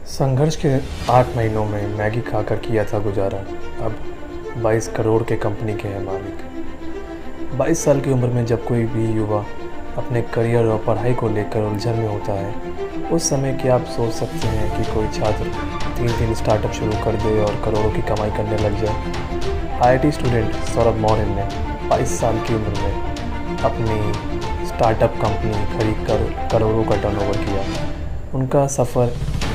संघर्ष के 8 महीनों में मैगी खाकर किया था गुजारा। अब 22 करोड़ के कंपनी के हैं मालिक। 22 साल की उम्र में जब कोई भी युवा अपने करियर और पढ़ाई को लेकर उलझन में होता है, उस समय क्या आप सोच सकते हैं कि कोई छात्र 3 स्टार्टअप शुरू कर दे और करोड़ों की कमाई करने लग जाए। आईआईटी स्टूडेंट सौरभ मौर्य ने 22 साल की उम्र में अपनी स्टार्टअप कंपनी खरीद कर करोड़ों का टर्नओवर किया। उनका सफ़र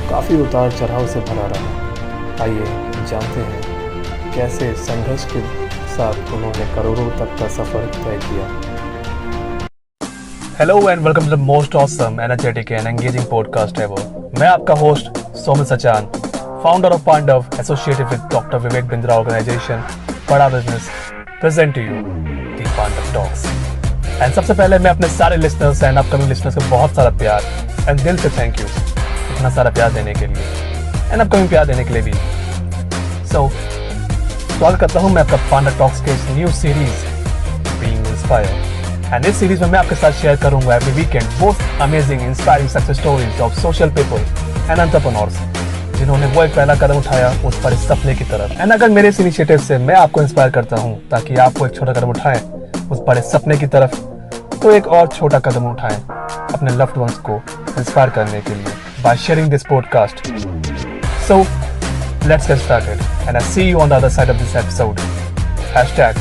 काफ़ी उतार चढ़ाव से भरा रहा। आइए जानते हैं कैसे संघर्ष के साथ उन्होंने करोड़ों तक का सफ़र तय किया। Hello and welcome to the most awesome, energetic and engaging podcast ever. मैं आपका host Somit Sachan, founder of Pandav, associated with doctor Vivek Bindra organisation, Bada Business, present to you the Pandav talks. And सबसे पहले मैं अपने सारे लिसनर्स एंड अपकमिंग लिसनर्स को बहुत सारा प्यार एंड दिल से थैंक यू इतना सारा प्यार देने के लिए एंड अपकमिंग प्यार देने के लिए भी। स्वागत करता हूँ मैं आपका पांडव टॉक्स के इस new series being inspired. And इस सीरीज में मैं आपके साथ शेयर करूंगा every weekend most amazing inspiring success stories of social people and entrepreneurs जिन्होंने वो एक पहला कदम उठाया उस पर इस सपने की तरफ। एंड अगर मेरे इस इनिशिएटिव से मैं आपको इंस्पायर करता हूँ ताकि आपको एक छोटा कदम उठाएं उस बड़े सपने की तरफ, तो एक और छोटा कदम उठाएं अपने लव्ड वंस को इंस्पायर करने के लिए by sharing this podcast. So let's get started and I'll see you on the other side of this episode. Hashtag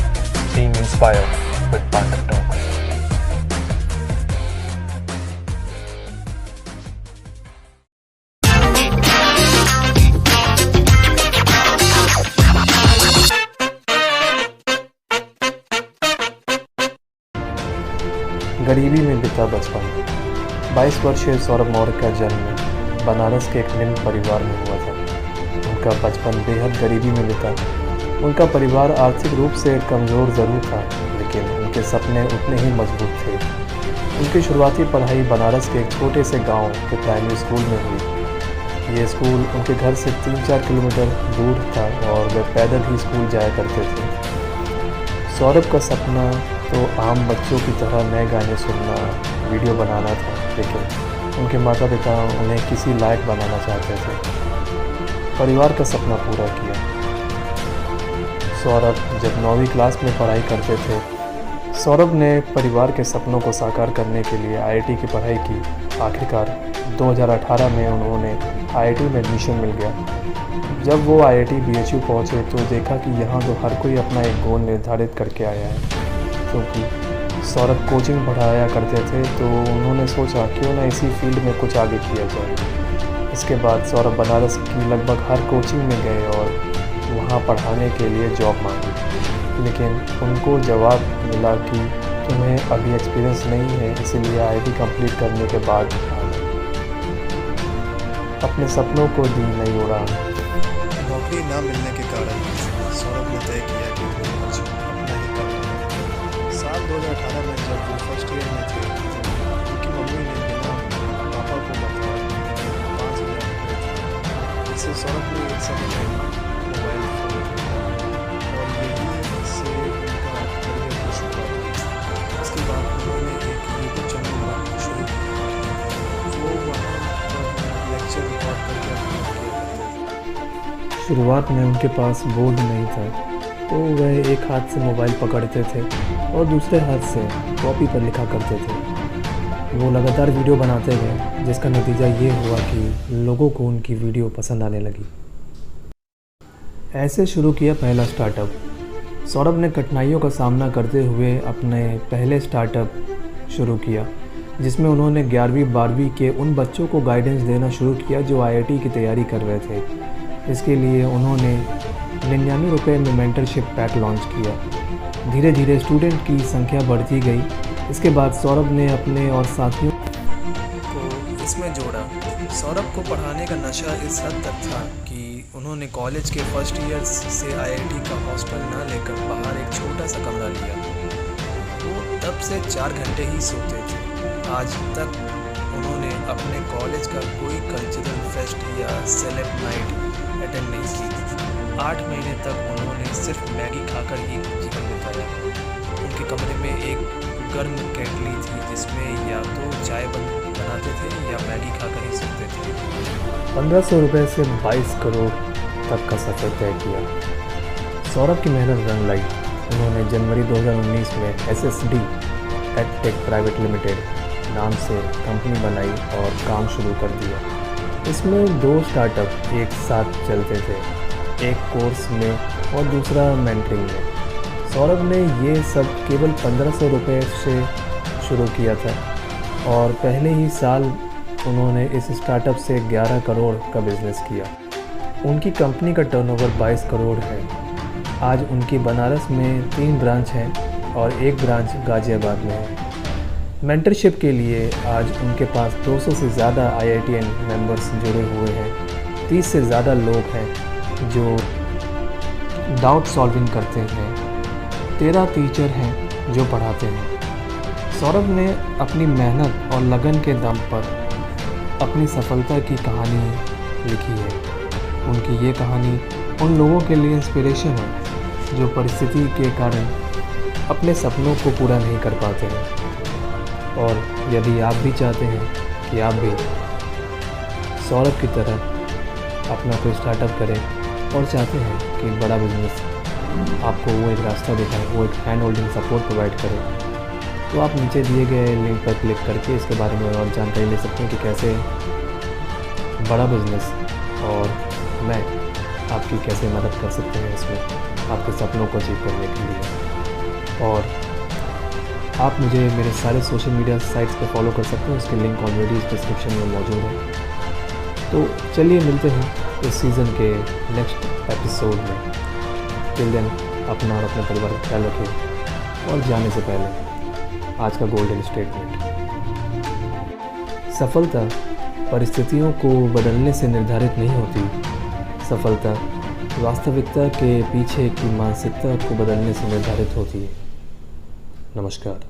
being inspired with Pandav Talks. गरीबी में बीता बचपन। 22 वर्षीय सौरभ मौर्य का जन्म बनारस के एक निम्न परिवार में हुआ था। उनका बचपन बेहद गरीबी में बीता। उनका परिवार आर्थिक रूप से कमज़ोर ज़रूर था, लेकिन उनके सपने उतने ही मजबूत थे। उनकी शुरुआती पढ़ाई बनारस के एक छोटे से गांव के प्राइमरी स्कूल में हुई। ये स्कूल उनके घर से 3-4 किलोमीटर दूर था और वे पैदल ही स्कूल जाया करते थे। सौरभ का सपना तो आम बच्चों की तरह नए गाने सुनना, वीडियो बनाना था, लेकिन उनके माता पिता उन्हें किसी लायक बनाना चाहते थे। परिवार का सपना पूरा किया। सौरभ जब 9वीं क्लास में पढ़ाई करते थे, सौरभ ने परिवार के सपनों को साकार करने के लिए आईआईटी की पढ़ाई की। आखिरकार 2018 में उन्होंने आईआईटी में एडमिशन मिल गया। जब वो आईआईटी बीएचयू पहुँचे तो देखा कि यहाँ तो हर कोई अपना एक गोल निर्धारित करके आया है। क्योंकि सौरभ कोचिंग पढ़ाया करते थे तो उन्होंने सोचा क्यों ना इसी फील्ड में कुछ आगे किया जाए। इसके बाद सौरभ बनारस की लगभग हर कोचिंग में गए और वहाँ पढ़ाने के लिए जॉब मांगी, लेकिन उनको जवाब मिला कि तुम्हें अभी एक्सपीरियंस नहीं है, इसीलिए आईआईटी कंप्लीट करने के बाद अपने सपनों को दी नई उड़ान। नौकरी न मिलने के कारण सौरभ ने तय किया कि कुछ अपना ही करना है। साल 2018 में जब वो फर्स्ट ईयर में थे, उनकी मम्मी ने बिना पापा को बताया 5,000 रुपये, जिससे सौरभ ने एक समय मोबाइल फोन और यहीं से उनका करियर की शुरुआत हुई। उसके बाद उन्होंने एक यूट्यूब चैनल बनाना शुरू किया। वो वहाँ पर लेक्चर रिकॉर्ड करके अपलोड किया करते थे। शुरुआत में उनके पास बोर्ड नहीं था, तो वह एक हाथ से मोबाइल पकड़ते थे और दूसरे हाथ से कॉपी पर लिखा करते थे। वो लगातार वीडियो बनाते गए, जिसका नतीजा ये हुआ कि लोगों को उनकी वीडियो पसंद आने लगी। ऐसे शुरू किया पहला स्टार्टअप। सौरभ ने कठिनाइयों का सामना करते हुए अपने पहले स्टार्टअप शुरू किया, जिसमें उन्होंने 11वीं-12वीं के उन बच्चों को गाइडेंस देना शुरू किया जो आईआईटी की तैयारी कर रहे थे। इसके लिए उन्होंने 99 रुपये में मेंटरशिप पैक लॉन्च किया। धीरे धीरे स्टूडेंट की संख्या बढ़ती गई। इसके बाद सौरभ ने अपने और साथियों को इसमें जोड़ा। सौरभ को पढ़ाने का नशा इस हद तक था कि उन्होंने कॉलेज के फर्स्ट ईयर से आईआईटी का हॉस्टल न लेकर बाहर एक छोटा सा कमरा लिया। वो तब से 4 घंटे ही सोते थे। आज तक उन्होंने अपने कॉलेज का कोई कल्चरल फेस्ट या सेलेक्ट नाइट अटेंड नहीं की। 8 महीने तक उन्होंने सिर्फ मैगी खाकर ही जीवन बिताया। उनके कमरे में एक गर्म केटली थी जिसमें या तो चाय बनती बनाते थे या मैगी खाकर ही सोते थे? 1500 रुपये से 22 करोड़ तक का सफ़र तय किया। सौरभ की मेहनत रंग लाई। उन्होंने जनवरी 2019 में SSD एडटेक प्राइवेट लिमिटेड नाम से कंपनी बनाई और काम शुरू कर दिया। इसमें 2 स्टार्टअप एक साथ चलते थे, एक कोर्स में और दूसरा मेंटरिंग में। सौरभ ने ये सब केवल 1500 रुपये से शुरू किया था और पहले ही साल उन्होंने इस स्टार्टअप से 11 करोड़ का बिजनेस किया। उनकी कंपनी का टर्नओवर 22 करोड़ है। आज उनकी बनारस में 3 ब्रांच हैं और 1 ब्रांच गाज़ियाबाद में है। मेंटरशिप के लिए आज उनके पास 200 से ज़्यादा IITian मेंबर्स जुड़े हुए हैं। 30 से ज़्यादा लोग हैं जो डाउट सॉल्विंग करते हैं। 13 टीचर हैं जो पढ़ाते हैं। सौरभ ने अपनी मेहनत और लगन के दम पर अपनी सफलता की कहानी लिखी है। उनकी ये कहानी उन लोगों के लिए इंस्पिरेशन है जो परिस्थिति के कारण अपने सपनों को पूरा नहीं कर पाते हैं। और यदि आप भी चाहते हैं कि आप भी सौरभ की तरह अपना कोई स्टार्टअप करें और चाहते हैं कि बड़ा बिजनेस आपको वो एक रास्ता दिखाए, वो एक हैंड होल्डिंग सपोर्ट प्रोवाइड करे, तो आप नीचे दिए गए लिंक पर क्लिक करके इसके बारे में और जानकारी ले सकते हैं कि कैसे बड़ा बिजनेस और मैं आपकी कैसे मदद कर सकते हैं इसमें आपके सपनों को अचीव करने के लिए। और आप मुझे मेरे सारे सोशल मीडिया साइट्स पे फॉलो कर सकते हैं, उसके लिंक ऑलरेडी इस डिस्क्रिप्शन में मौजूद है। तो चलिए मिलते हैं इस सीज़न के नेक्स्ट एपिसोड में। टिल देन अपना और अपने परिवार का ख्याल रखें। और जाने से पहले आज का गोल्डन स्टेटमेंट, सफलता परिस्थितियों को बदलने से निर्धारित नहीं होती। सफलता वास्तविकता के पीछे की मानसिकता को बदलने से निर्धारित होती है। नमस्कार।